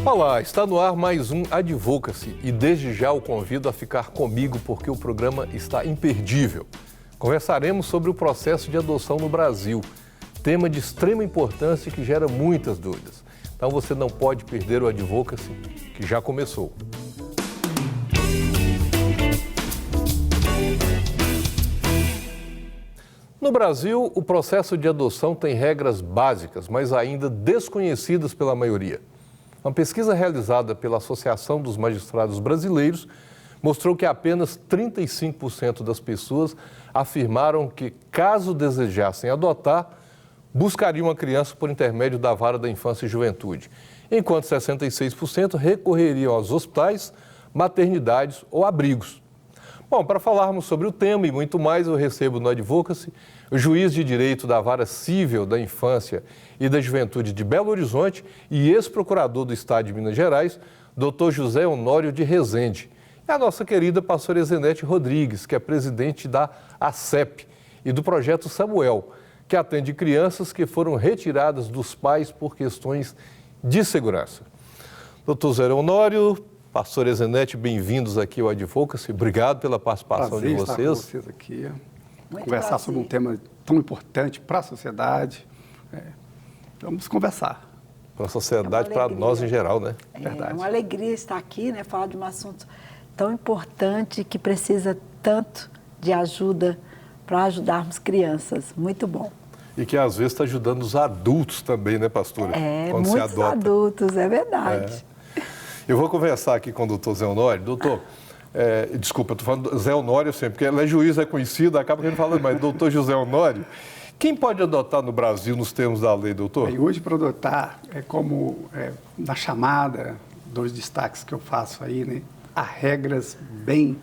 Olá, está no ar mais um Advocacy e desde já o convido a ficar comigo porque o programa está imperdível. Conversaremos sobre o processo de adoção no Brasil, tema de extrema importância que gera muitas dúvidas. Então você não pode perder o Advocacy, que já começou. No Brasil, o processo de adoção tem regras básicas, mas ainda desconhecidas pela maioria. Uma pesquisa realizada pela Associação dos Magistrados Brasileiros mostrou que apenas 35% das pessoas afirmaram que, caso desejassem adotar, buscariam a criança por intermédio da Vara da Infância e Juventude, enquanto 66% recorreriam aos hospitais, maternidades ou abrigos. Bom, para falarmos sobre o tema e muito mais, eu recebo no Advocacy o juiz de direito da Vara Cível da Infância e da Juventude de Belo Horizonte e ex-procurador do Estado de Minas Gerais, Dr. José Honório de Rezende. E a nossa querida pastora Ezenete Rodrigues, que é presidente da ACEP e do Projeto Samuel, que atende crianças que foram retiradas dos pais por questões de segurança. Dr. José Honório, pastor Ezenete, bem-vindos aqui ao Advocacy. Obrigado pela participação de vocês. Prazer estar com vocês aqui, conversar sobre um tema tão importante para a sociedade. Vamos conversar. Para a sociedade, para nós em geral, né? É uma alegria estar aqui, né? Falar de um assunto tão importante que precisa tanto de ajuda para ajudarmos crianças. Muito bom. E que às vezes está ajudando os adultos também, né, pastora? Quando muitos adultos, é verdade. Eu vou conversar aqui com o doutor Zé Honório. Doutor, desculpa, eu estou falando Zé Honório sempre, porque ele é juiz, é conhecido, acaba que ele fala, mas doutor José Honório, quem pode adotar no Brasil nos termos da lei, doutor? E hoje, para adotar, na chamada, dois destaques que eu faço aí, né? Há regras bem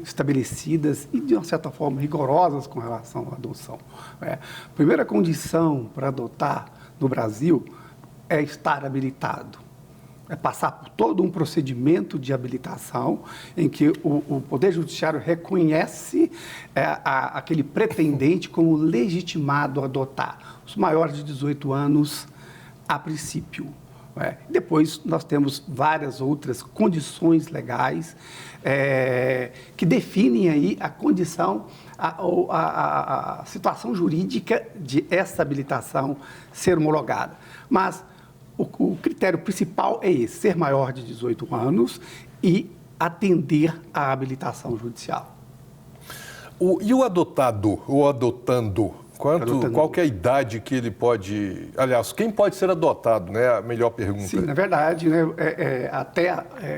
estabelecidas e, de uma certa forma, rigorosas com relação à adoção. A primeira condição para adotar no Brasil é estar habilitado. É passar por todo um procedimento de habilitação em que o Poder Judiciário reconhece aquele pretendente como legitimado a adotar, os maiores de 18 anos a princípio. Depois nós temos várias outras condições legais que definem aí a condição, a situação jurídica de essa habilitação ser homologada. Mas o critério principal é esse, ser maior de 18 anos e atender à habilitação judicial. E o adotado, o adotando? Qual que é a idade que ele pode... Aliás, quem pode ser adotado, né? A melhor pergunta. Sim, na verdade, né,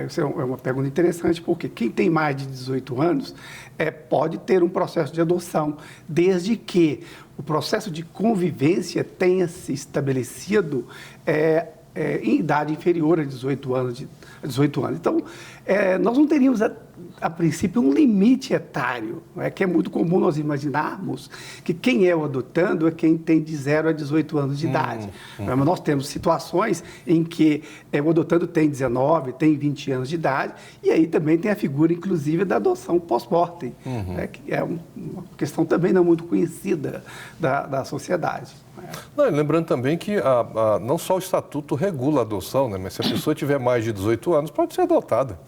essa é uma pergunta interessante, porque quem tem mais de 18 anos pode ter um processo de adoção, desde que o processo de convivência tenha se estabelecido em idade inferior a 18 anos. Então, nós não teríamos, a princípio, um limite etário, que é muito comum nós imaginarmos que quem é o adotando é quem tem de 0 a 18 anos de idade. Mas nós temos situações em que o adotando tem 19, tem 20 anos de idade, e aí também tem a figura, inclusive, da adoção pós-mortem, que é uma questão também não muito conhecida da sociedade. Lembrando também que não só o estatuto regula a adoção, né, mas se a pessoa tiver mais de 18 anos, pode ser adotada.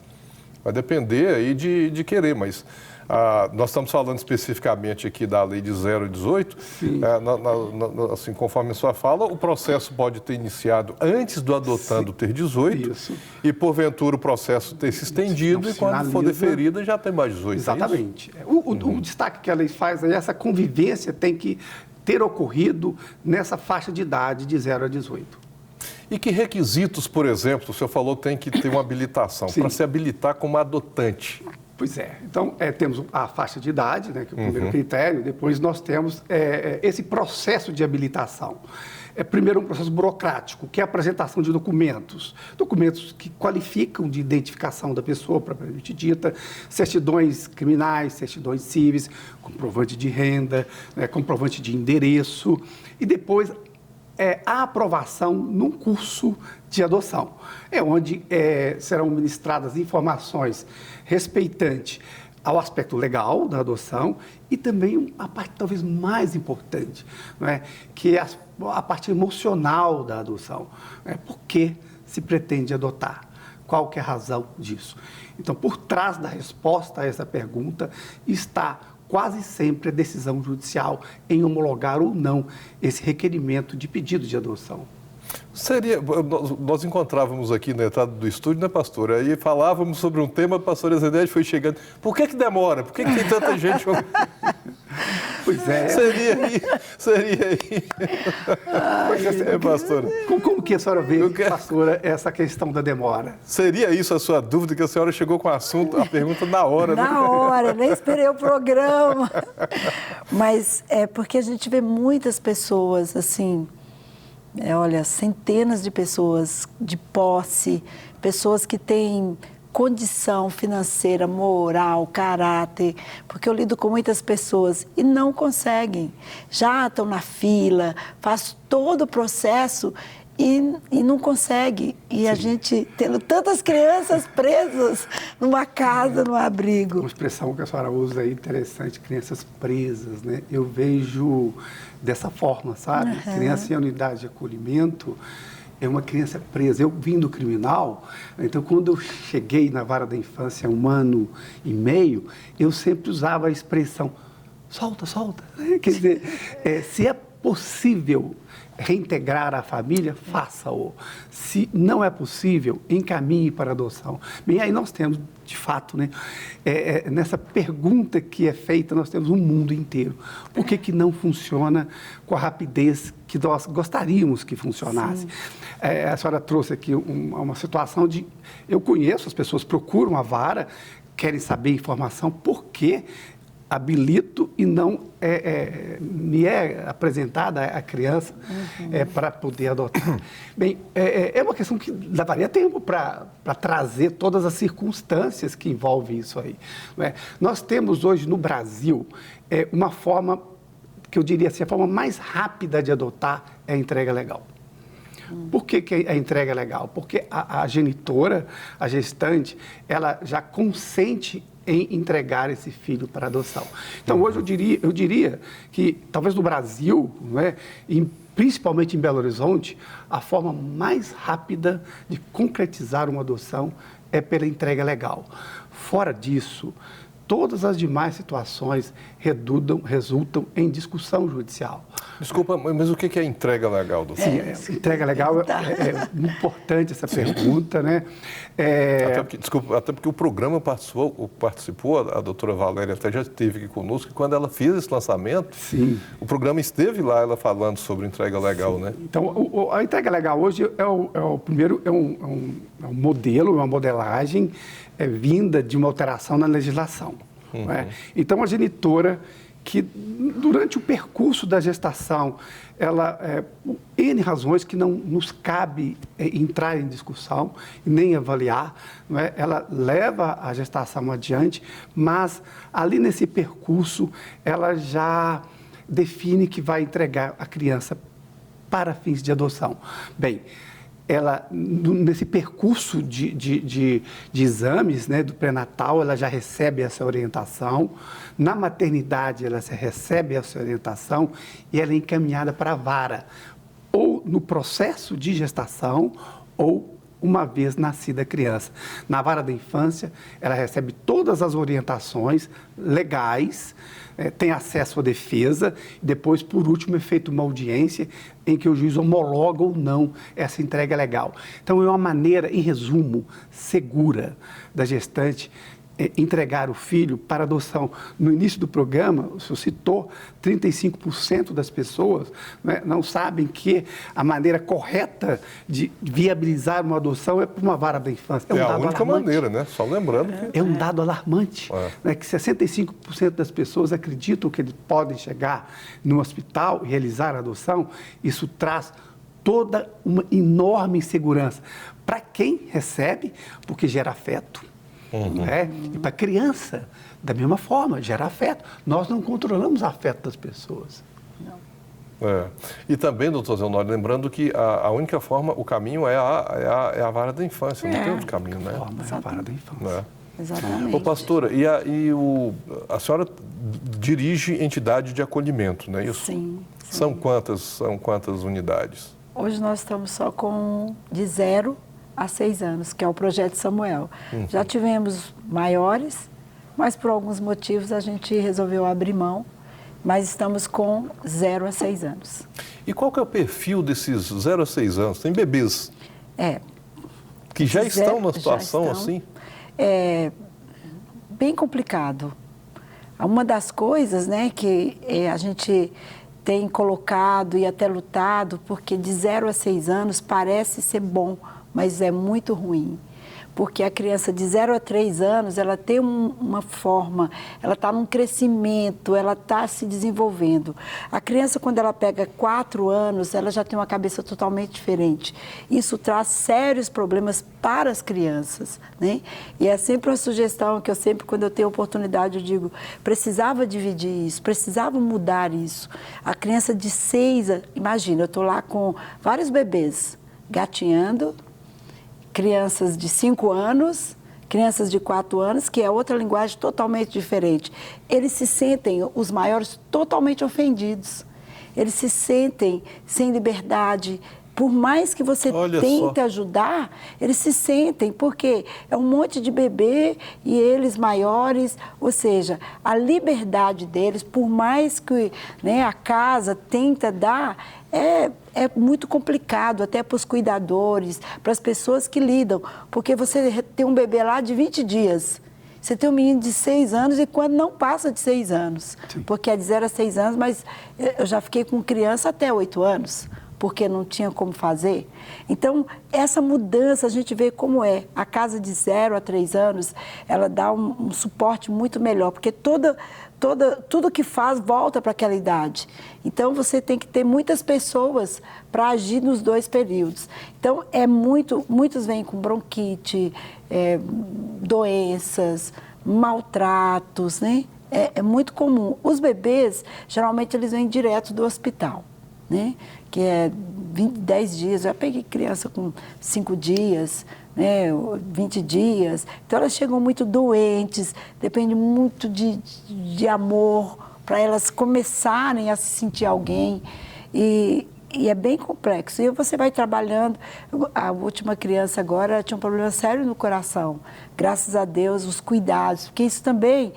Vai depender aí de querer, mas nós estamos falando especificamente aqui da lei de 0 a 18. Assim, conforme a sua fala, o processo pode ter iniciado antes do adotando ter 18 e, porventura, o processo ter se estendido e, quando for deferida, já tem mais 18. Exatamente. O destaque que a lei faz é essa convivência tem que ter ocorrido nessa faixa de idade de 0 a 18. E que requisitos, por exemplo, o senhor falou que tem que ter uma habilitação para se habilitar como adotante? Pois é. Então, temos a faixa de idade, né, que é o primeiro critério, depois nós temos esse processo de habilitação. Primeiro, um processo burocrático, que é a apresentação de documentos que qualificam de identificação da pessoa propriamente dita, certidões criminais, certidões cíveis, comprovante de renda, comprovante de endereço, e depois a aprovação num curso de adoção, onde serão ministradas informações respeitante ao aspecto legal da adoção e também a parte talvez mais importante, não é? Que é a parte emocional da adoção. Por que se pretende adotar? Qual que é a razão disso? Então, por trás da resposta a essa pergunta está quase sempre a decisão judicial em homologar ou não esse requerimento de pedido de adoção. Nós encontrávamos aqui na entrada do estúdio, né, pastor? Aí falávamos sobre um tema, a pastora Ezequiel foi chegando. Por que demora? Por que tem tanta gente? Pois é. Seria aí. Pastora. Como que a senhora vê, pastora, essa questão da demora? Seria isso a sua dúvida, que a senhora chegou com o assunto, a pergunta na hora, né? Na hora, nem esperei o programa. Mas é porque a gente vê muitas pessoas, assim, olha, centenas de pessoas de posse, pessoas que têm condição financeira, moral, caráter, porque eu lido com muitas pessoas e não conseguem. Já estão na fila, faz todo o processo e não consegue. E Sim. A gente tendo tantas crianças presas numa casa, num abrigo. Uma expressão que a senhora usa aí, interessante, crianças presas, né? Eu vejo dessa forma, sabe? Uhum. Criança em unidade de acolhimento é uma criança presa. Eu vim do criminal, então quando eu cheguei na vara da infância há 1 ano e meio, eu sempre usava a expressão, solta, solta. Quer dizer, se é possível reintegrar a família, faça-o. Se não é possível, encaminhe para a adoção. Bem, aí nós temos, de fato, né, nessa pergunta que é feita, nós temos um mundo inteiro. Por que não funciona com a rapidez que nós gostaríamos que funcionasse? A senhora trouxe aqui uma situação de... Eu conheço, as pessoas procuram a vara, querem saber informação, por quê? Habilito e não me é apresentada a criança para poder adotar. Bem, é uma questão que levaria tempo para trazer todas as circunstâncias que envolvem isso aí. Não é? Nós temos hoje no Brasil uma forma, que eu diria assim, a forma mais rápida de adotar é a entrega legal. Por que a entrega é legal? Porque a genitora, a gestante, ela já consente em entregar esse filho para adoção. Então, hoje eu diria que, talvez no Brasil, não é, e principalmente em Belo Horizonte, a forma mais rápida de concretizar uma adoção é pela entrega legal. Fora disso, todas as demais situações resultam em discussão judicial. Desculpa, mas o que é entrega legal, doutor? Sim, entrega legal é importante essa pergunta, né? Até porque o programa participou, a doutora Valéria até já esteve aqui conosco, e quando ela fez esse lançamento, Sim. O programa esteve lá, ela falando sobre entrega legal, Sim. né? Então, a entrega legal hoje é um modelo, uma modelagem vinda de uma alteração na legislação. Não é? Então, a genitora que durante o percurso da gestação, ela, N razões que não nos cabe entrar em discussão e nem avaliar, não é? Ela leva a gestação adiante, mas ali nesse percurso, ela já define que vai entregar a criança para fins de adoção. Bem, ela, nesse percurso de exames, né, do pré-natal, ela já recebe essa orientação. Na maternidade, ela recebe essa orientação e ela é encaminhada para a vara, ou no processo de gestação, ou uma vez nascida a criança. Na vara da infância, ela recebe todas as orientações legais, tem acesso à defesa, depois, por último, é feita uma audiência em que o juiz homologa ou não essa entrega legal. Então, é uma maneira, em resumo, segura da gestante entregar o filho para adoção. No início do programa, o senhor citou, 35% das pessoas, né, não sabem que a maneira correta de viabilizar uma adoção é por uma vara da infância. É a única maneira, né? Só lembrando. É um dado alarmante, né, que 65% das pessoas acreditam que eles podem chegar no hospital e realizar a adoção. Isso traz toda uma enorme insegurança para quem recebe, porque gera afeto. Né? E para a criança, da mesma forma, gera afeto. Nós não controlamos o afeto das pessoas. Não. E também, doutor Zé Honório, lembrando que a única forma, o caminho é a vara da infância, não tem outro caminho, né? É a vara da infância. Exatamente. Ô, pastora, a senhora dirige entidade de acolhimento, não é isso? Sim. São quantas unidades? Hoje nós estamos só com de 0 a 6 anos, que é o Projeto Samuel. Já tivemos maiores, mas por alguns motivos a gente resolveu abrir mão, mas estamos com 0 a 6 anos. E qual que é o perfil desses 0 a 6 anos? Tem bebês que já estão numa situação assim? É bem complicado. Uma das coisas, né, que a gente tem colocado e até lutado, porque de 0 a 6 anos parece ser bom, mas é muito ruim. Porque a criança de 0 a 3 anos, ela tem uma forma, ela está num crescimento, ela está se desenvolvendo. A criança, quando ela pega 4 anos, ela já tem uma cabeça totalmente diferente. Isso traz sérios problemas para as crianças, né? E é sempre uma sugestão que eu sempre, quando eu tenho oportunidade, eu digo, precisava dividir isso, precisava mudar isso. A criança de 6, imagina, eu estou lá com vários bebês gatinhando, crianças de 5 anos, crianças de 4 anos, que é outra linguagem totalmente diferente. Eles se sentem, os maiores, totalmente ofendidos. Eles se sentem sem liberdade. Por mais que você tente ajudar, eles se sentem, porque é um monte de bebê e eles maiores, ou seja, a liberdade deles, por mais que, né, a casa tenta dar, é muito complicado até para os cuidadores, para as pessoas que lidam, porque você tem um bebê lá de 20 dias, você tem um menino de 6 anos e quando não passa de 6 anos, sim, porque é de 0 a 6 anos, mas eu já fiquei com criança até 8 anos, porque não tinha como fazer. Então, essa mudança, a gente vê como é. A casa de 0 a 3 anos, ela dá um suporte muito melhor, porque tudo que faz volta para aquela idade. Então, você tem que ter muitas pessoas para agir nos 2 períodos. Então, muitos vêm com bronquite, doenças, maltratos, né? É muito comum. Os bebês, geralmente, eles vêm direto do hospital, né? Que é 10 dias, eu já peguei criança com 5 dias, né, 20 dias, então elas chegam muito doentes, depende muito de amor, para elas começarem a se sentir alguém, e é bem complexo, e você vai trabalhando. A última criança agora tinha um problema sério no coração, graças a Deus, os cuidados, porque isso também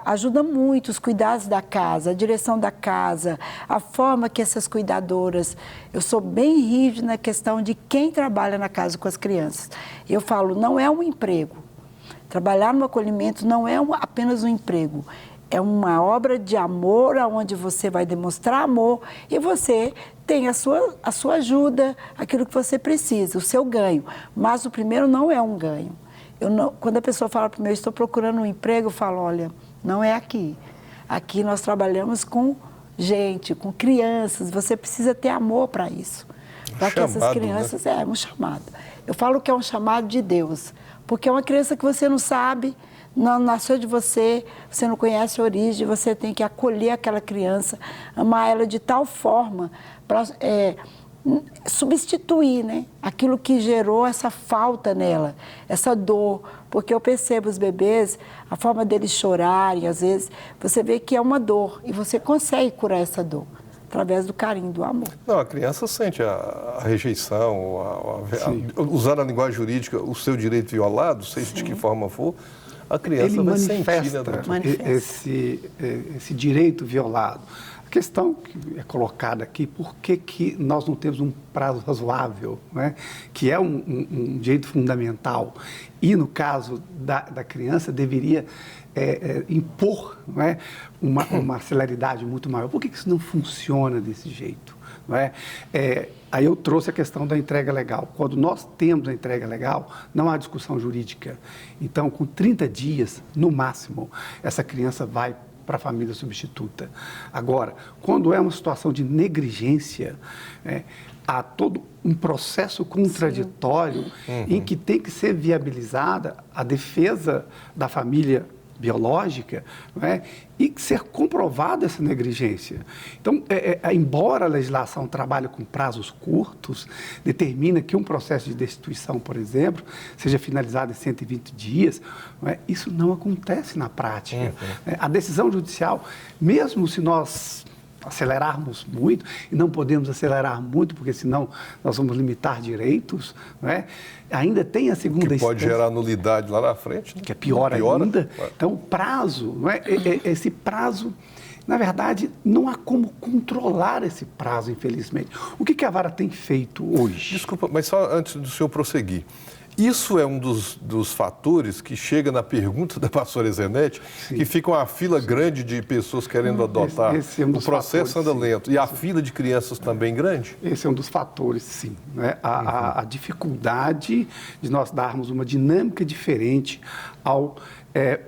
ajuda muito, os cuidados da casa, a direção da casa, a forma que essas cuidadoras... Eu sou bem rígida na questão de quem trabalha na casa com as crianças. Eu falo, não é um emprego. Trabalhar no acolhimento não é apenas um emprego. É uma obra de amor, onde você vai demonstrar amor e você tem a sua ajuda, aquilo que você precisa, o seu ganho. Mas o primeiro não é um ganho. Quando a pessoa fala para mim, eu estou procurando um emprego, eu falo, olha, não é aqui. Aqui nós trabalhamos com gente, com crianças, você precisa ter amor para isso. Para que essas crianças, né? É um chamado. Eu falo que é um chamado de Deus, porque é uma criança que você não sabe, não nasceu de você, você não conhece a origem, você tem que acolher aquela criança, amar ela de tal forma para substituir, né, aquilo que gerou essa falta nela, essa dor, porque eu percebo os bebês, a forma deles chorarem, às vezes, você vê que é uma dor e você consegue curar essa dor através do carinho, do amor. Não, a criança sente a rejeição, usar a linguagem jurídica, o seu direito violado, seja de que forma for, a criança ele vai manifesta esse direito violado. A questão que é colocada aqui, por que nós não temos um prazo razoável, né? Que é um direito fundamental, e no caso da criança deveria impor, não é? uma celeridade muito maior. Por que isso não funciona desse jeito? Não é? Aí eu trouxe a questão da entrega legal. Quando nós temos a entrega legal, não há discussão jurídica. Então, com 30 dias, no máximo, essa criança vai para a família substituta. Agora, quando é uma situação de negligência, há todo um processo contraditório em que tem que ser viabilizada a defesa da família biológica, não é? E ser comprovada essa negligência. Então, embora a legislação trabalhe com prazos curtos, determina que um processo de destituição, por exemplo, seja finalizado em 120 dias, não é? Isso não acontece na prática. A decisão judicial, mesmo se nós acelerarmos muito, e não podemos acelerar muito, porque senão nós vamos limitar direitos, não é? Ainda tem a segunda instância. Que pode gerar nulidade lá na frente. Né? Que é pior ainda. Então, o prazo, não é? Esse prazo, na verdade, não há como controlar esse prazo, infelizmente. O que a vara tem feito hoje? Desculpa, mas só antes do senhor prosseguir. Isso é um dos fatores que chega na pergunta da pastora Zenete, que fica uma fila grande de pessoas querendo adotar. Esse é um dos o processo fatores, anda lento. E a fila de crianças também grande? Esse é um dos fatores, sim. Né? A dificuldade de nós darmos uma dinâmica diferente ao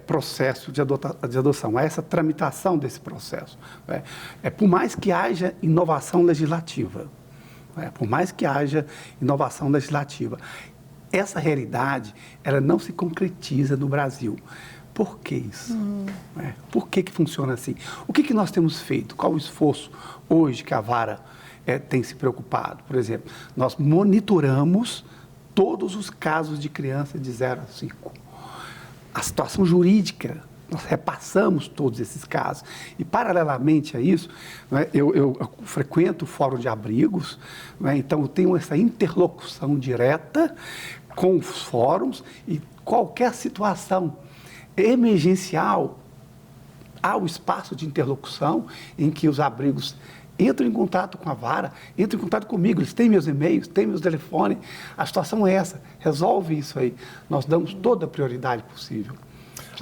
processo de adoção, a essa tramitação desse processo. Né? Por mais que haja inovação legislativa, essa realidade, ela não se concretiza no Brasil. Por que isso? Por que funciona assim? O que nós temos feito? Qual o esforço hoje que a vara tem se preocupado? Por exemplo, nós monitoramos todos os casos de criança de 0 a 5. A situação jurídica, nós repassamos todos esses casos. E, paralelamente a isso, né, eu frequento o Fórum de Abrigos, né, então eu tenho essa interlocução direta com os fóruns e qualquer situação emergencial, há o espaço de interlocução em que os abrigos entram em contato com a vara, entram em contato comigo, eles têm meus e-mails, têm meus telefones, a situação é essa, resolve isso aí. Nós damos toda a prioridade possível.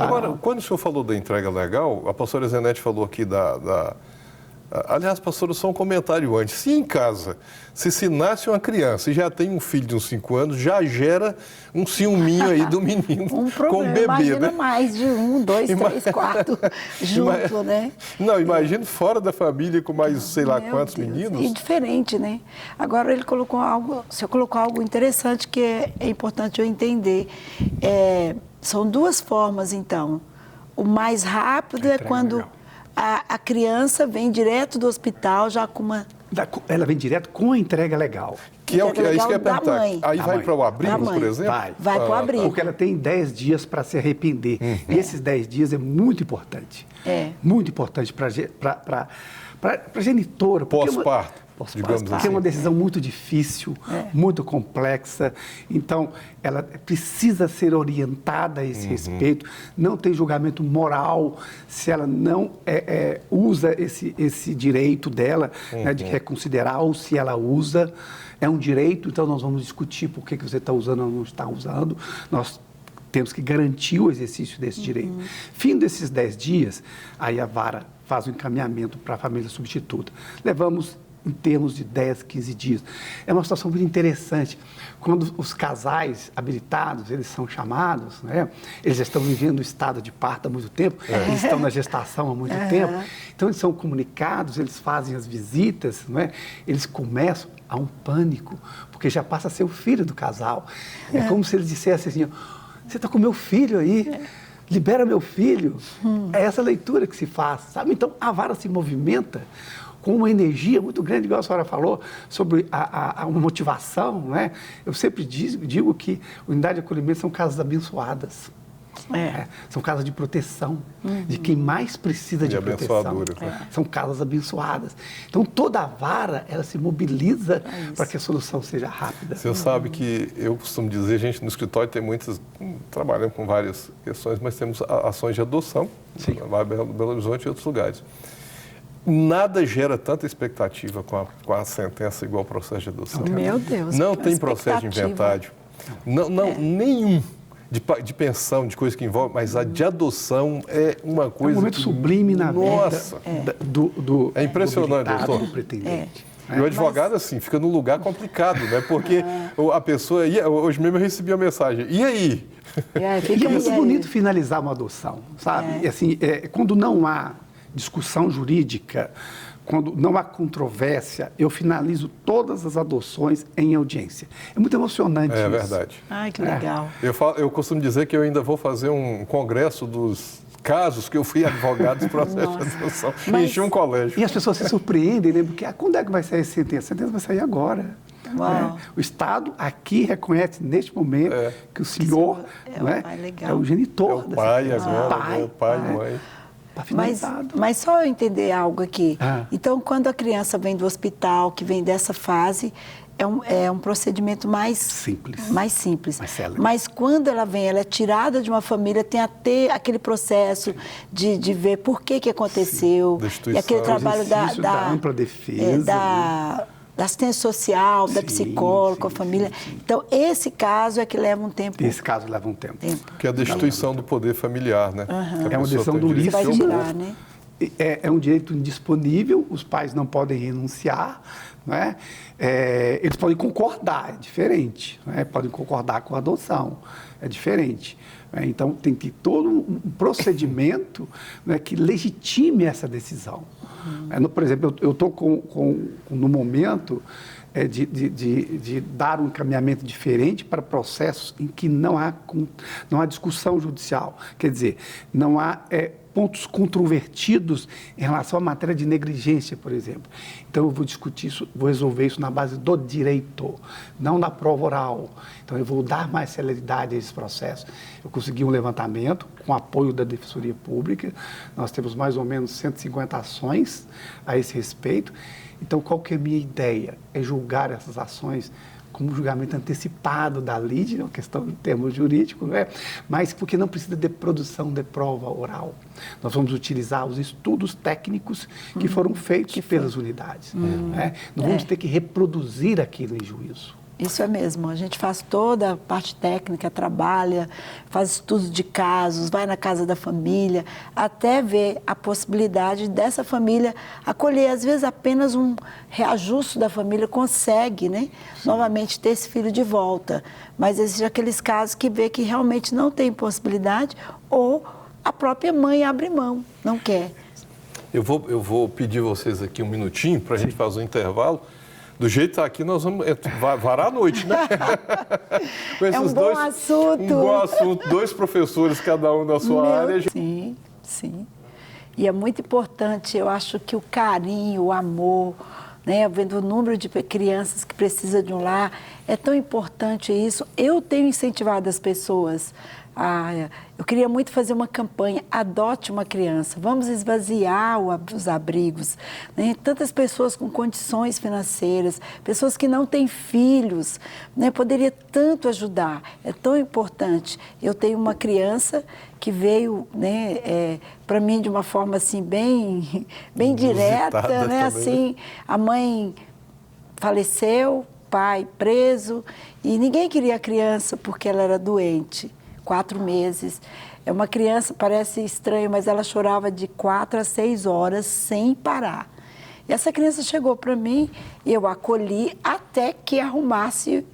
Agora, quando o senhor falou da entrega legal, a pastora Zenete falou aqui Aliás, pastor, só um comentário antes. Se em casa, se nasce uma criança e já tem um filho de uns 5 anos, já gera um ciúminho aí do menino com o bebê, imagina, né? mais de 1, 2, 3, 4 junto, né? Não, imagina fora da família com mais sei lá quantos meninos. E diferente, né? Agora ele colocou algo, o senhor colocou algo interessante que é importante eu entender. São duas formas, então. O mais rápido é quando legal. A criança vem direto do hospital já com uma... Ela vem direto com a entrega legal. Que é o que isso que eu ia perguntar. Mãe. Aí vai para o abrigo, por exemplo? Vai para o abrigo. Porque ela tem 10 dias para se arrepender. E esses 10 dias é muito importante. Muito importante para a genitora. Pós-parto. Digamos Porque assim. é uma decisão muito difícil, muito complexa. Então, ela precisa ser orientada a esse respeito. Não tem julgamento moral se ela não usa esse direito dela, né, de reconsiderar, ou se ela usa. É um direito, então nós vamos discutir por que você está usando ou não está usando. Nós temos que garantir o exercício desse direito. Fim desses 10 dias, aí a vara faz o encaminhamento para a família substituta. Levamos em termos de 10, 15 dias. É uma situação muito interessante. Quando os casais habilitados, eles são chamados, né? Eles já estão vivendo o estado de parto há muito tempo, eles estão na gestação há muito tempo, então eles são comunicados, eles fazem as visitas, não é? Eles começam a um pânico, porque já passa a ser o filho do casal. É como se eles dissessem assim, você está com meu filho aí, libera meu filho. É essa leitura que se faz, sabe? Então, a vara se movimenta com uma energia muito grande, igual a senhora falou, sobre uma motivação, né? Eu sempre digo que unidade de acolhimento são casas abençoadas. São casas de proteção, de quem mais precisa de proteção. São casas abençoadas. Então, toda a vara, ela se mobiliza para que a solução seja rápida. Você sabe que eu costumo dizer, gente, no escritório tem muitas, trabalhamos com várias questões, mas temos ações de adoção, lá em Belo Horizonte e outros lugares. Nada gera tanta expectativa com a sentença igual ao processo de adoção. Meu Deus. Não tem processo de inventário. Não, nenhum de pensão, de coisa que envolve, mas a de adoção é uma coisa... É um momento sublime na vida do é impressionante, doutor. Do pretendente. E o advogado, assim, fica num lugar complicado, né? Porque a pessoa... Hoje mesmo eu recebi uma mensagem. E aí? E é muito bonito finalizar uma adoção, sabe? E, assim, quando não há discussão jurídica, quando não há controvérsia, eu finalizo todas as adoções em audiência. É muito emocionante isso. É verdade. Ai, que legal. Eu costumo dizer que eu ainda vou fazer um congresso dos casos que eu fui advogado dos processos de adoção. Mas- Enchi um colégio. E as pessoas se surpreendem, né? Porque quando é que vai sair a sentença? A sentença vai sair agora. Uau. Né? O Estado aqui reconhece, neste momento, que o senhor é não o é, pai legal. é o genitor. É o dessa pai criança. agora, Pai, é o pai e né? mãe. Tá Mas, finalizado. mas só eu entender algo aqui. Ah. Então, quando a criança vem do hospital, que vem dessa fase, é um procedimento mais Simples. mais simples. Mais célebre. Mas quando ela vem, ela é tirada de uma família, tem até aquele processo de ver por que aconteceu. Da instituição. E aquele trabalho Exercício da ampla defesa, da assistência social, da Sim, psicóloga, com a sim, família. sim. Então, esse caso é que leva um tempo. Esse caso leva um tempo. Que é a destituição do poder familiar, né? Que a É uma pessoa decisão tem direito. Vai duríssima. tirar, né? É um direito indisponível, os pais não podem renunciar, não é? Eles podem concordar, é diferente, não é? Podem concordar com a adoção, é diferente. Né? Então, tem que ter todo um procedimento, né, que legitime essa decisão. Por exemplo, eu estou no momento de dar um encaminhamento diferente para processos em que não há discussão judicial. Quer dizer, não há pontos controvertidos em relação à matéria de negligência, por exemplo. Então, eu vou discutir isso, vou resolver isso na base do direito, não da prova oral. Então, eu vou dar mais celeridade a esse processo. Eu consegui um levantamento com apoio da Defensoria Pública. Nós temos mais ou menos 150 ações a esse respeito. Então, qual que é a minha ideia? É julgar essas ações como julgamento antecipado da lide, uma questão em termos jurídicos, não é? Mas porque não precisa de produção de prova oral. Nós vamos utilizar os estudos técnicos que foram feitos pelas unidades. Né? Não vamos ter que reproduzir aquilo em juízo. Isso é mesmo. A gente faz toda a parte técnica, trabalha, faz estudos de casos, vai na casa da família, até ver a possibilidade dessa família acolher. Às vezes, apenas um reajuste da família consegue, né, novamente ter esse filho de volta. Mas existem aqueles casos que vê que realmente não tem possibilidade ou a própria mãe abre mão, não quer. Eu vou pedir vocês aqui um minutinho para a gente fazer um intervalo. Do jeito que está aqui, nós vamos varar a noite, né? Com É um esses bom assunto. Um bom assunto. 2 professores, cada um na sua área. Sim, sim. E é muito importante, eu acho que o carinho, o amor, né, vendo o número de crianças que precisam de um lar, é tão importante isso. Eu tenho incentivado as pessoas. Eu queria muito fazer uma campanha, adote uma criança, vamos esvaziar os abrigos. Né? Tantas pessoas com condições financeiras, pessoas que não têm filhos, né? Poderia tanto ajudar, é tão importante. Eu tenho uma criança que veio, né, para mim de uma forma assim, bem direta, né? Assim, a mãe faleceu, pai preso, e ninguém queria a criança porque ela era doente. 4 meses. É uma criança, parece estranho, mas ela chorava de 4 a 6 horas sem parar. E essa criança chegou para mim, eu acolhi até que arrumasse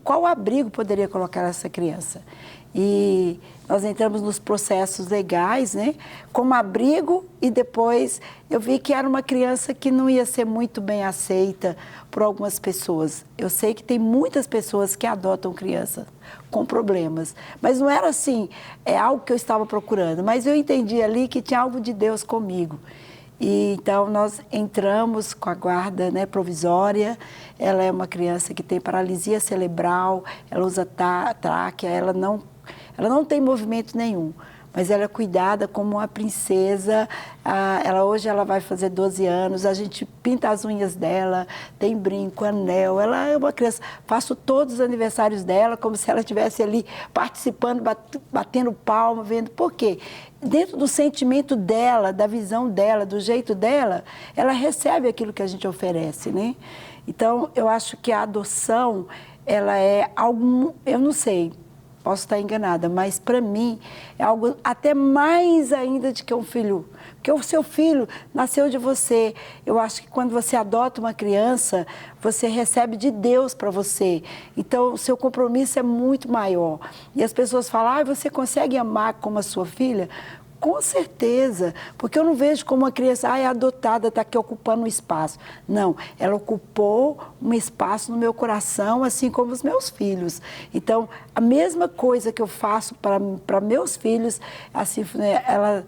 qual abrigo poderia colocar essa criança. E nós entramos nos processos legais, né, como abrigo, e depois eu vi que era uma criança que não ia ser muito bem aceita por algumas pessoas. Eu sei que tem muitas pessoas que adotam crianças com problemas, mas não era assim, é algo que eu estava procurando, mas eu entendi ali que tinha algo de Deus comigo. E então nós entramos com a guarda, né, provisória. Ela é uma criança que tem paralisia cerebral, ela usa tráquea, ela não tem movimento nenhum, mas ela é cuidada como uma princesa. Hoje ela vai fazer 12 anos, a gente pinta as unhas dela, tem brinco, anel, ela é uma criança. Faço todos os aniversários dela como se ela estivesse ali participando, batendo palma, vendo. Por quê? Dentro do sentimento dela, da visão dela, do jeito dela, ela recebe aquilo que a gente oferece, né? Então, eu acho que a adoção, ela é algo, eu não sei, posso estar enganada, mas para mim é algo até mais ainda do que um filho. Porque o seu filho nasceu de você. Eu acho que quando você adota uma criança, você recebe de Deus para você. Então, o seu compromisso é muito maior. E as pessoas falam, você consegue amar como a sua filha? Com certeza, porque eu não vejo como uma criança, é adotada, está aqui ocupando um espaço. Não, ela ocupou um espaço no meu coração, assim como os meus filhos. Então, a mesma coisa que eu faço para meus filhos, assim, né, ela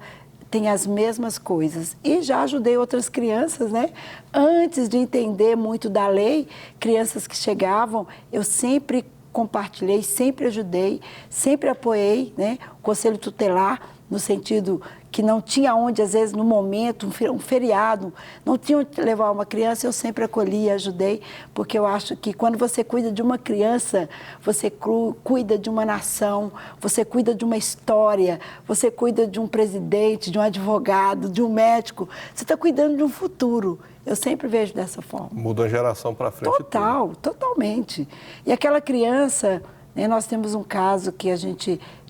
tem as mesmas coisas. E já ajudei outras crianças, né? Antes de entender muito da lei, crianças que chegavam, eu sempre compartilhei, sempre ajudei, sempre apoiei, né? O Conselho Tutelar, no sentido que não tinha onde, às vezes, no momento, um feriado, não tinha onde levar uma criança, eu sempre acolhi e ajudei, porque eu acho que quando você cuida de uma criança, você cuida de uma nação, você cuida de uma história, você cuida de um presidente, de um advogado, de um médico, você está cuidando de um futuro. Eu sempre vejo dessa forma. Muda a geração para frente. Totalmente. E aquela criança, né, nós temos um caso que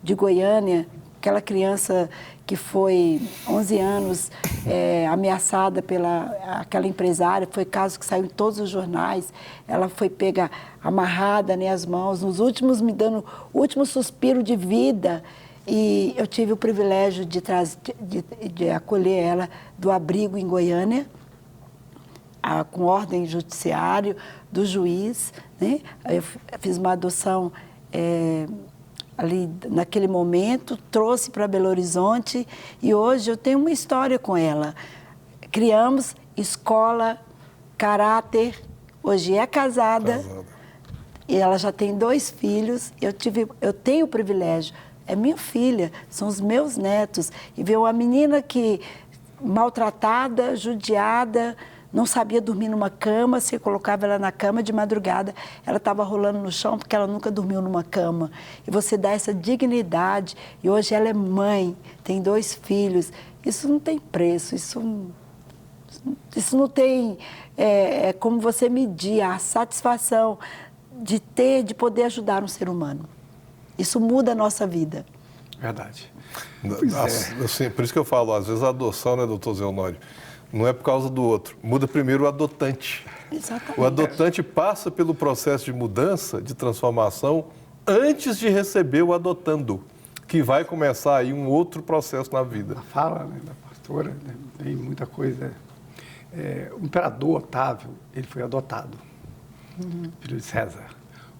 de Goiânia, aquela criança que foi 11 anos ameaçada aquela empresária, foi caso que saiu em todos os jornais, ela foi pega amarrada, né, as mãos, me dando o último suspiro de vida, e eu tive o privilégio de acolher ela do abrigo em Goiânia, com ordem judiciária do juiz, né? Eu fiz uma adoção ali naquele momento, trouxe para Belo Horizonte e hoje eu tenho uma história com ela. Criamos escola, caráter, hoje é casada e ela já tem 2 filhos. Eu tenho o privilégio, é minha filha, são os meus netos, e ver uma menina que maltratada, judiada, não sabia dormir numa cama, você colocava ela na cama de madrugada, ela estava rolando no chão porque ela nunca dormiu numa cama. E você dá essa dignidade, e hoje ela é mãe, tem 2 filhos. Isso não tem preço, isso não tem como você medir a satisfação de poder ajudar um ser humano. Isso muda a nossa vida. Verdade. Assim, por isso que eu falo, às vezes a adoção, né, doutor Zé Honório, não é por causa do outro. Muda primeiro o adotante. Exatamente. O adotante passa pelo processo de mudança, de transformação, antes de receber o adotando, que vai começar aí um outro processo na vida. A fala, né, da pastora, né, tem muita coisa. O imperador Otávio, ele foi adotado, filho de César.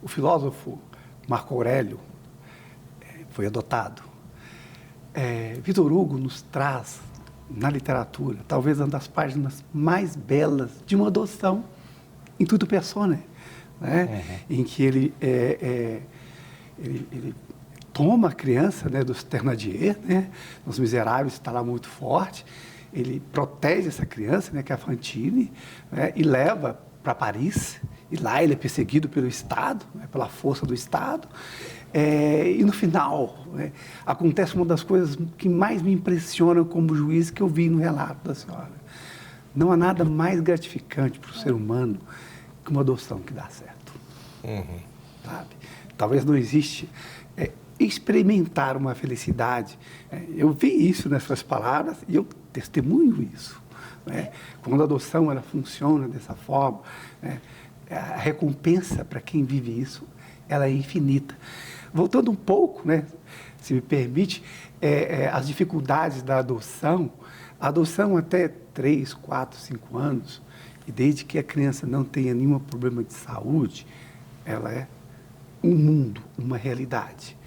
O filósofo Marco Aurélio foi adotado. Victor Hugo nos traz na literatura, talvez uma das páginas mais belas de uma adoção em tudo persona, né? Em que ele toma a criança, né, dos Thénardier, né, nos Miseráveis, está lá muito forte, ele protege essa criança, né, que é a Fantine, né, e leva para Paris, e lá ele é perseguido pelo Estado, né, pela força do Estado. E no final, né, acontece uma das coisas que mais me impressionam como juiz que eu vi no relato da senhora. Não há nada mais gratificante para o ser humano que uma adoção que dá certo. Sabe? Talvez não existe experimentar uma felicidade. Eu vi isso nessas palavras e eu testemunho isso. Né? Quando a adoção ela funciona dessa forma, né, a recompensa para quem vive isso, ela é infinita. Voltando um pouco, né, se me permite, as dificuldades da adoção, a adoção até 3, 4, 5 anos, e desde que a criança não tenha nenhum problema de saúde, ela é um mundo, uma realidade.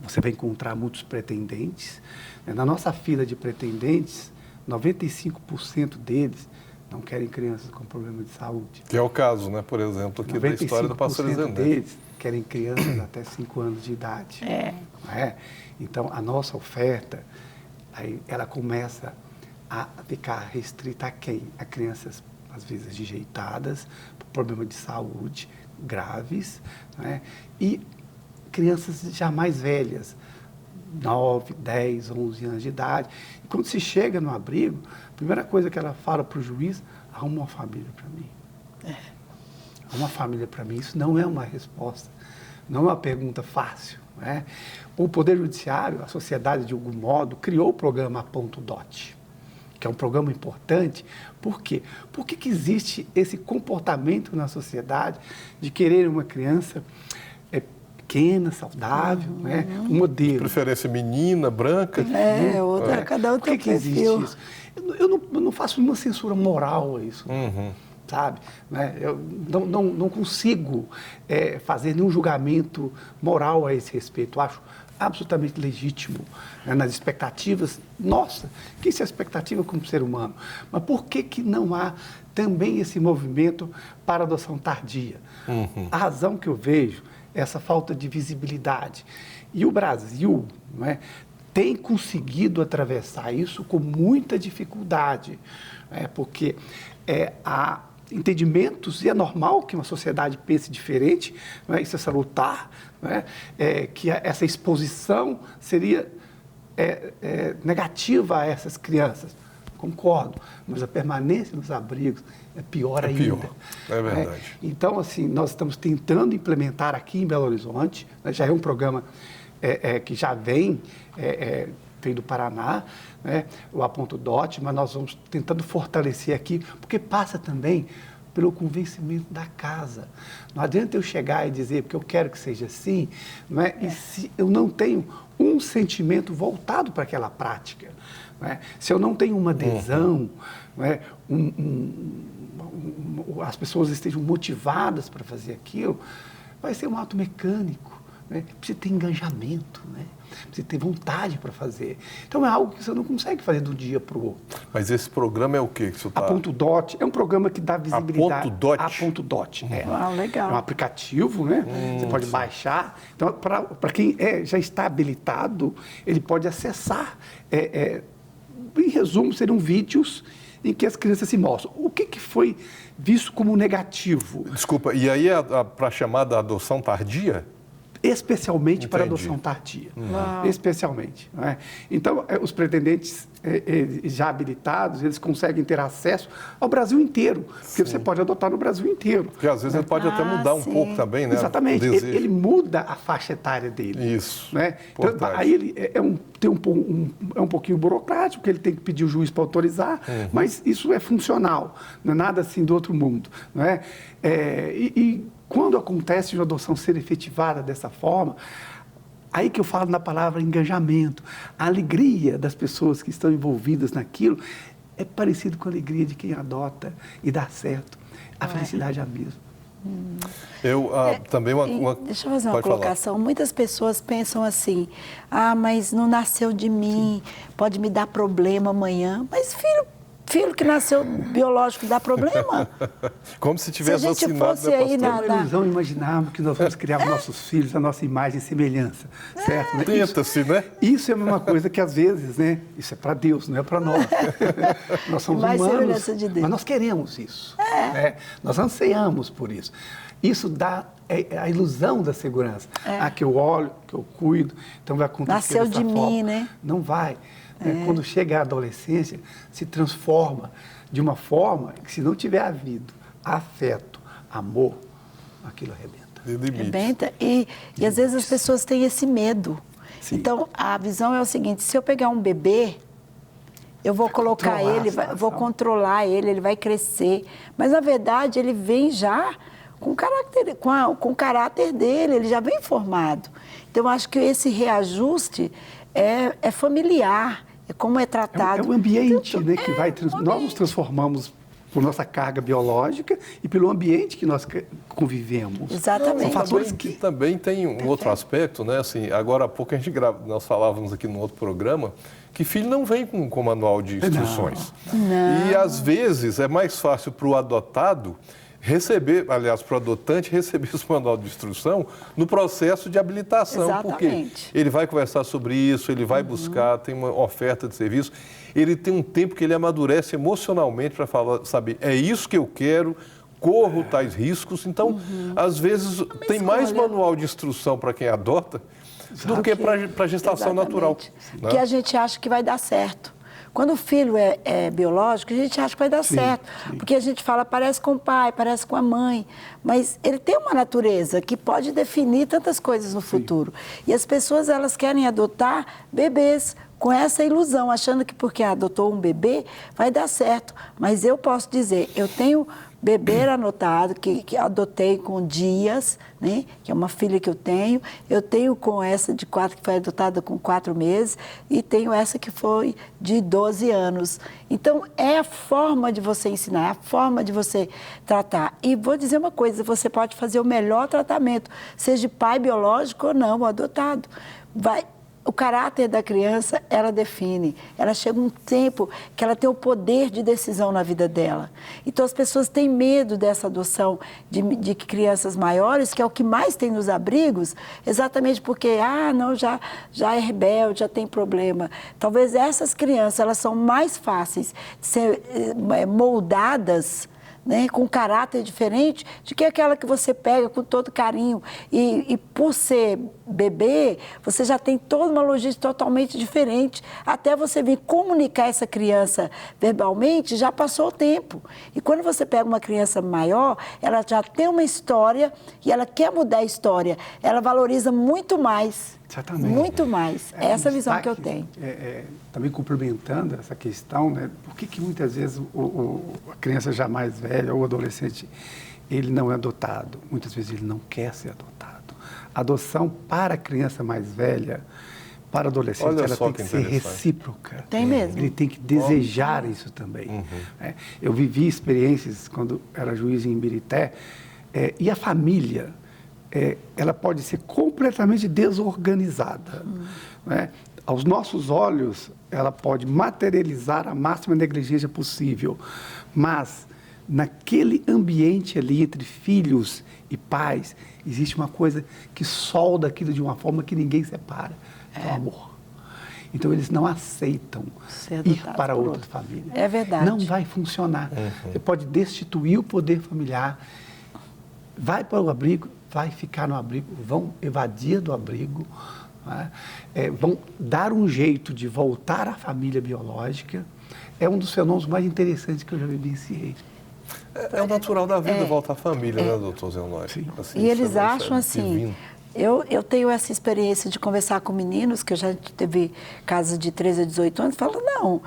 Você vai encontrar muitos pretendentes. Na nossa fila de pretendentes, 95% deles não querem crianças com problema de saúde. Que é o caso, né, por exemplo, aqui da história do pastor Zé. 95% deles querem crianças até 5 anos de idade. Não é? Então, a nossa oferta, aí, ela começa a ficar restrita a quem? A crianças, às vezes, rejeitadas, por problema de saúde graves, não é? E crianças já mais velhas, 9, 10, 11 anos de idade. E quando se chega no abrigo, a primeira coisa que ela fala para o juiz, arruma uma família para mim. Uma família para mim, isso não é uma resposta, não é uma pergunta fácil. Né? O Poder Judiciário, a sociedade, de algum modo, criou o programa Ponto Dot, que é um programa importante. Por quê? Por que existe esse comportamento na sociedade de querer uma criança pequena, saudável, né? Um modelo. Preferência menina, branca. Outra, cada um Por tem que um existe perfil. isso? Eu não faço nenhuma censura moral a isso, sabe? Né? Eu não consigo fazer nenhum julgamento moral a esse respeito. Eu acho absolutamente legítimo, né, nas expectativas. Nossa, que isso é expectativa como ser humano? Mas por que não há também esse movimento para a adoção tardia? A razão que eu vejo é essa falta de visibilidade. E o Brasil, né, tem conseguido atravessar isso com muita dificuldade, porque há entendimentos, e é normal que uma sociedade pense diferente, né, isso é salutar, né, que essa exposição seria negativa a essas crianças. Concordo, mas a permanência nos abrigos é pior ainda. Pior, é verdade. Então, assim, nós estamos tentando implementar aqui em Belo Horizonte, né, já é um programa que já vem do Paraná, né, o A.Dot, mas nós vamos tentando fortalecer aqui, porque passa também pelo convencimento da casa. Não adianta eu chegar e dizer, porque eu quero que seja assim, não é? E se eu não tenho um sentimento voltado para aquela prática, não é? Se eu não tenho uma adesão, não é? As pessoas estejam motivadas para fazer aquilo, vai ser um ato mecânico, né? Precisa ter engajamento, né? Precisa ter vontade para fazer. Então é algo que você não consegue fazer de um dia para o outro. Mas esse programa é o quê? Que você tá... A.Dot é um programa que dá visibilidade. A.Dot? Legal. É um aplicativo, né? Você pode baixar. Então, para quem já está habilitado, ele pode acessar. Em resumo, seriam vídeos em que as crianças se mostram. O que foi visto como negativo? Desculpa, e aí para a chamada adoção tardia? Especialmente para adoção tardia. Especialmente. Não é? Então, os pretendentes já habilitados, eles conseguem ter acesso ao Brasil inteiro, porque você pode adotar no Brasil inteiro. Porque às vezes ele pode até mudar um pouco também, né? Exatamente. Ele muda a faixa etária dele. Isso. Né? Então, aí ele é um pouquinho burocrático, porque ele tem que pedir o juiz para autorizar, mas isso é funcional, não é nada assim do outro mundo. Não é? Quando acontece uma adoção ser efetivada dessa forma, aí que eu falo na palavra engajamento, a alegria das pessoas que estão envolvidas naquilo é parecido com a alegria de quem adota e dá certo. A felicidade é a mesma. Também Deixa eu fazer uma colocação. Muitas pessoas pensam assim, mas não nasceu de mim, pode me dar problema amanhã. Mas filho que nasceu biológico dá problema? Como se tivesse vacinado. Se a gente fosse aí É uma ilusão imaginarmos que nós vamos criar nossos filhos, a nossa imagem e semelhança, certo? Né? Tenta-se, né? Isso é a mesma coisa que às vezes, né? Isso é para Deus, não é para nós. Nós somos humanos, de Deus. mas nós queremos isso. Né? Nós anseiamos por isso. Isso dá a ilusão da segurança. Que eu olho, que eu cuido, então vai acontecer Nasceu dessa de forma. mim, né? Não vai. Quando chega a adolescência, se transforma de uma forma que, se não tiver havido afeto, amor, aquilo arrebenta. E às vezes as pessoas têm esse medo. Sim. Então, a visão é o seguinte, se eu pegar um bebê, eu vou colocar ele, vou controlar ele vai crescer. Mas, na verdade, ele vem já com o caráter dele, ele já vem formado. Então, eu acho que esse reajuste é familiar, é como é tratado. É o ambiente, né, que vai... Nós nos transformamos por nossa carga biológica e pelo ambiente que nós convivemos. Exatamente. São fatores que... Também tem um outro aspecto, né? Assim, agora há pouco nós falávamos aqui num outro programa que filho não vem com manual de instruções. Não. E, às vezes, é mais fácil para o adotado para o adotante receber esse manual de instrução no processo de habilitação. Exatamente. Porque ele vai conversar sobre isso, ele vai buscar, tem uma oferta de serviço, ele tem um tempo que ele amadurece emocionalmente para saber, é isso que eu quero, corro tais riscos. Então, às vezes, tem mais manual de instrução para quem adota do que para a gestação natural. Né? Que a gente acha que vai dar certo. Quando o filho é biológico, a gente acha que vai dar certo. Sim. Porque a gente fala, parece com o pai, parece com a mãe. Mas ele tem uma natureza que pode definir tantas coisas no futuro. E as pessoas, elas querem adotar bebês com essa ilusão, achando que porque adotou um bebê, vai dar certo. Mas eu posso dizer, eu tenho bebê anotado, que adotei com Dias, né? Que é uma filha que eu tenho com essa de 4, que foi adotada com 4 meses, e tenho essa que foi de 12 anos. Então, é a forma de você ensinar, é a forma de você tratar. E vou dizer uma coisa, você pode fazer o melhor tratamento, seja pai biológico ou não, adotado. O caráter da criança, ela define. Ela chega um tempo que ela tem o poder de decisão na vida dela. Então, as pessoas têm medo dessa adoção de crianças maiores, que é o que mais tem nos abrigos, exatamente porque, não, já é rebelde, já tem problema. Talvez essas crianças, elas são mais fáceis de ser moldadas, né, com um caráter diferente de que aquela que você pega com todo carinho. E por ser bebê, você já tem toda uma logística totalmente diferente. Até você vir comunicar essa criança verbalmente, já passou o tempo. E quando você pega uma criança maior, ela já tem uma história e ela quer mudar a história. Ela valoriza muito mais. Exatamente. Muito mais. Essa é a visão que eu tenho. Também complementando essa questão, né, por que muitas vezes a criança já mais velha ou o adolescente, ele não é adotado? Muitas vezes ele não quer ser adotado. A adoção para a criança mais velha, para o adolescente, ela tem que ser recíproca. Tem mesmo. Ele tem que desejar isso também. Eu vivi experiências quando era juiz em Ibirité, e a família, ela pode ser completamente desorganizada. Né? Aos nossos olhos, ela pode materializar a máxima negligência possível, mas naquele ambiente ali entre filhos e pais, existe uma coisa que solda aquilo de uma forma que ninguém separa, é o amor. Então, eles não aceitam ir para outra família. É verdade. Não vai funcionar. Você pode destituir o poder familiar, vai para o abrigo, vai ficar no abrigo, vão evadir do abrigo, né? Vão dar um jeito de voltar à família biológica. É um dos fenômenos mais interessantes que eu já vivenciei. É o natural da vida voltar à família, né, doutor Zé Honório? Assim, e eles acham assim... Eu tenho essa experiência de conversar com meninos, que eu já teve casos de 13 a 18 anos, falam, não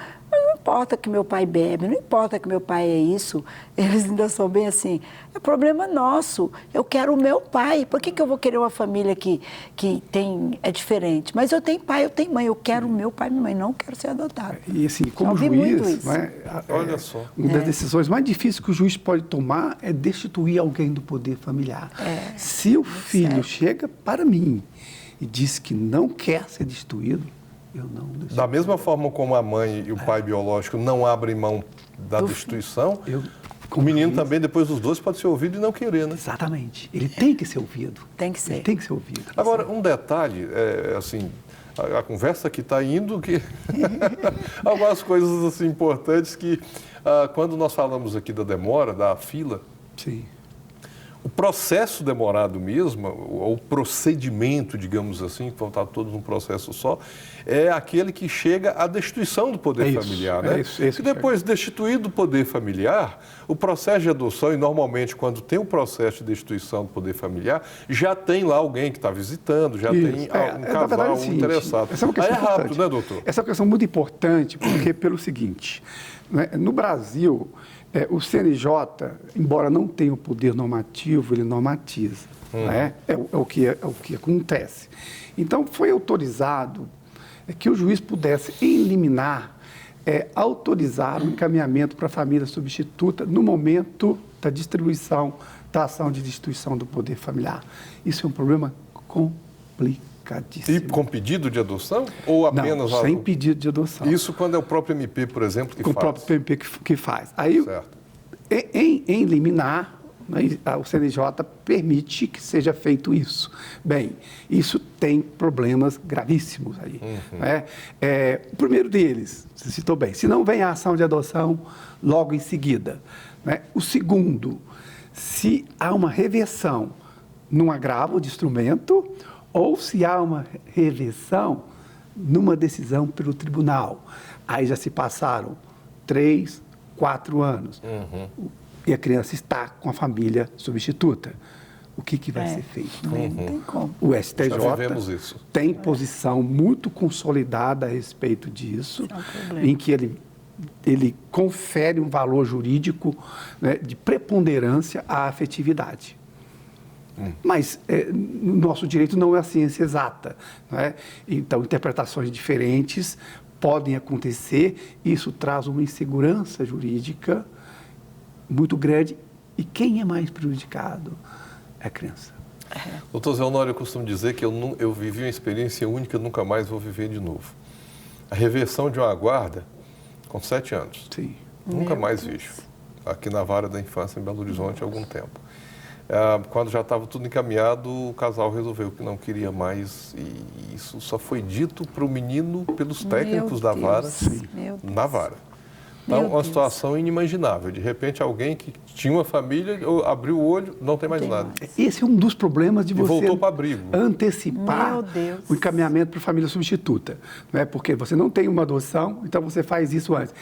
importa que meu pai bebe, não importa que meu pai é isso, eles ainda são bem assim, é problema nosso, eu quero o meu pai, por que eu vou querer uma família que é diferente? Mas eu tenho pai, eu tenho mãe, eu quero o meu pai e minha mãe, não quero ser adotado. E assim, como juiz, né, olha só, uma das decisões mais difíceis que o juiz pode tomar é destituir alguém do poder familiar. Se o filho chega para mim e diz que não quer ser destituído, eu não destituo. Da mesma forma como a mãe e o pai biológico não abrem mão da destituição, o menino também, depois dos 12, pode ser ouvido e não querer, né? Exatamente. Ele tem que ser ouvido. Tem que ser. Ele tem que ser ouvido. Agora, um detalhe, assim, a conversa que está indo, que algumas coisas assim, importantes que, quando nós falamos aqui da demora, da fila, sim, o processo demorado mesmo, o procedimento, digamos assim, que está todos num processo só, é aquele que chega à destituição do poder familiar, né? E depois, destituído o poder familiar, o processo de adoção, e normalmente quando tem um processo de destituição do poder familiar, já tem lá alguém que está visitando, já tem um casal interessado. Aí é rápido, né, doutor? Essa é uma questão muito importante, porque pelo seguinte, né, no Brasil, o CNJ, embora não tenha o poder normativo, ele normatiza. Né? É o que acontece. Então, foi autorizado que o juiz pudesse, em liminar, autorizar o encaminhamento para a família substituta no momento da distribuição da ação de destituição do poder familiar. Isso é um problema complicadíssimo. E com pedido de adoção? Ou apenas... Não, sem pedido de adoção. Isso quando é o próprio MP, por exemplo, que faz? Com o próprio MP que faz. Aí, em liminar, o CNJ permite que seja feito isso. Bem, isso tem problemas gravíssimos aí. Né? O primeiro deles, você citou bem, se não vem a ação de adoção logo em seguida. Né? O segundo, se há uma reversão num agravo de instrumento ou se há uma reversão numa decisão pelo tribunal. Aí já se passaram 3, 4 anos. E a criança está com a família substituta. O que vai ser feito? Não tem como. O STJ tem posição muito consolidada a respeito disso, em que ele ele confere um valor jurídico, né, de preponderância à afetividade. Mas o nosso direito não é a ciência exata, né? Então, interpretações diferentes podem acontecer, isso traz uma insegurança jurídica muito grande. E quem é mais prejudicado? É a criança. Doutor Zé Honório, eu costumo dizer que eu vivi uma experiência única, nunca mais vou viver de novo. A reversão de uma guarda com 7 anos. Sim. Nunca mais vejo. Aqui na Vara da Infância, em Belo Horizonte, há algum tempo. Quando já estava tudo encaminhado, o casal resolveu que não queria mais. E isso só foi dito para o menino pelos técnicos da Vara, na Vara. Então, uma situação inimaginável. De repente, alguém que tinha uma família, abriu o olho, não tem mais nada. Esse é um dos problemas de você voltou para abrigo. Antecipar o encaminhamento para a família substituta. Não é? Porque você não tem uma adoção, então você faz isso antes.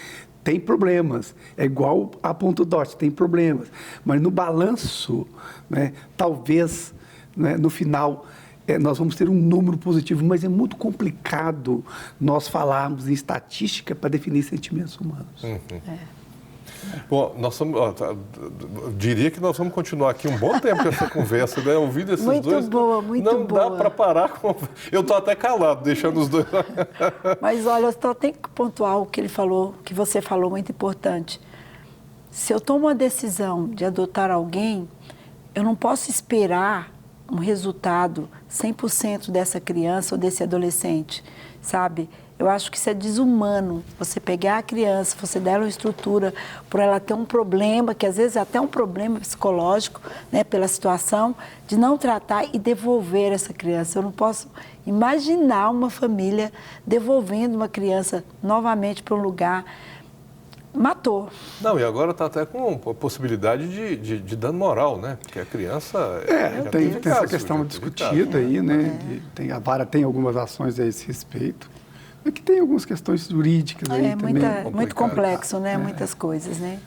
Tem problemas, é igual a ponto DOT, tem problemas. Mas no balanço, né, talvez, né, no final, nós vamos ter um número positivo, mas é muito complicado nós falarmos em estatística para definir sentimentos humanos. Bom, diria que nós vamos continuar aqui um bom tempo com essa conversa, né? Ouvindo esses muito dois. Boa, muito não boa. dá para parar com. Eu estou até calado, deixando os dois. Mas olha, eu só tenho que pontuar o que ele falou, que você falou, muito importante. Se eu tomo uma decisão de adotar alguém, eu não posso esperar um resultado 100% dessa criança ou desse adolescente, sabe? Eu acho que isso é desumano, você pegar a criança, você dar uma estrutura por ela ter um problema, que às vezes é até um problema psicológico, né, pela situação, de não tratar e devolver essa criança. Eu não posso imaginar uma família devolvendo uma criança novamente para um lugar. Matou. Não, e agora está até com a possibilidade de dano moral, né? Porque a criança... tem essa questão discutida aí, né? A Vara tem algumas ações a esse respeito. É que tem algumas questões jurídicas aí também. Muito complexo, né? Muitas coisas, né?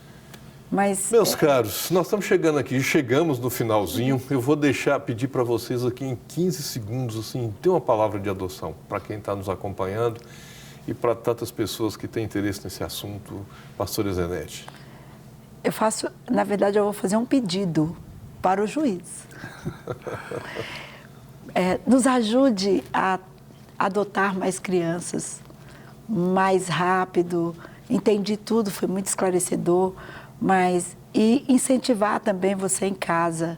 Mas, meus caros, nós estamos chegando aqui, chegamos no finalzinho. Eu vou pedir para vocês aqui em 15 segundos, assim, ter uma palavra de adoção para quem está nos acompanhando e para tantas pessoas que têm interesse nesse assunto. Pastora Zenete. Na verdade, eu vou fazer um pedido para o juiz. Nos ajude a adotar mais crianças, mais rápido. Entendi tudo, foi muito esclarecedor, e incentivar também você em casa,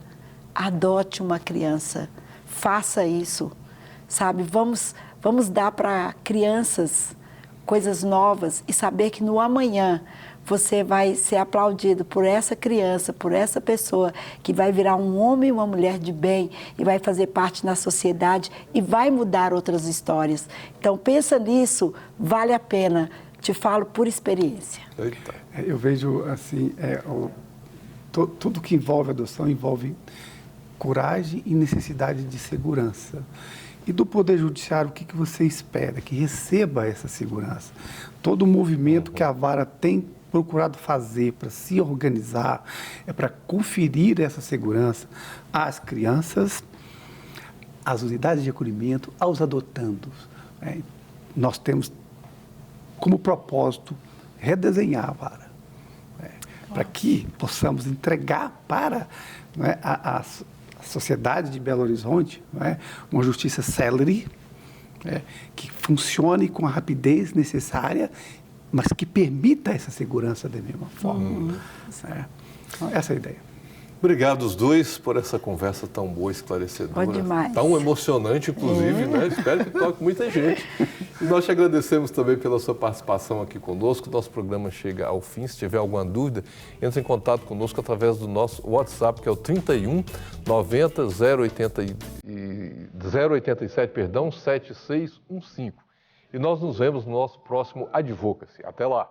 adote uma criança, faça isso, sabe? Vamos dar para crianças coisas novas e saber que no amanhã você vai ser aplaudido por essa criança, por essa pessoa que vai virar um homem e uma mulher de bem e vai fazer parte na sociedade e vai mudar outras histórias. Então, pensa nisso, vale a pena. Te falo por experiência. Eita. Eu vejo, assim, tudo que envolve adoção envolve coragem e necessidade de segurança. E do Poder Judiciário, o que você espera? Que receba essa segurança. Todo o movimento que a Vara tem procurado fazer para se organizar é para conferir essa segurança às crianças, às unidades de acolhimento, aos adotandos. Nós temos como propósito redesenhar a Vara, para que possamos entregar para a sociedade de Belo Horizonte uma justiça célere, que funcione com a rapidez necessária, mas que permita essa segurança da mesma forma. Essa é a ideia. Obrigado os dois por essa conversa tão boa, esclarecedora. Bom demais. Tão emocionante, inclusive, né? Espero que toque muita gente. E nós te agradecemos também pela sua participação aqui conosco. Nosso programa chega ao fim. Se tiver alguma dúvida, entre em contato conosco através do nosso WhatsApp, que é o 31 90 087, 7615. E nós nos vemos no nosso próximo Advocacy. Até lá!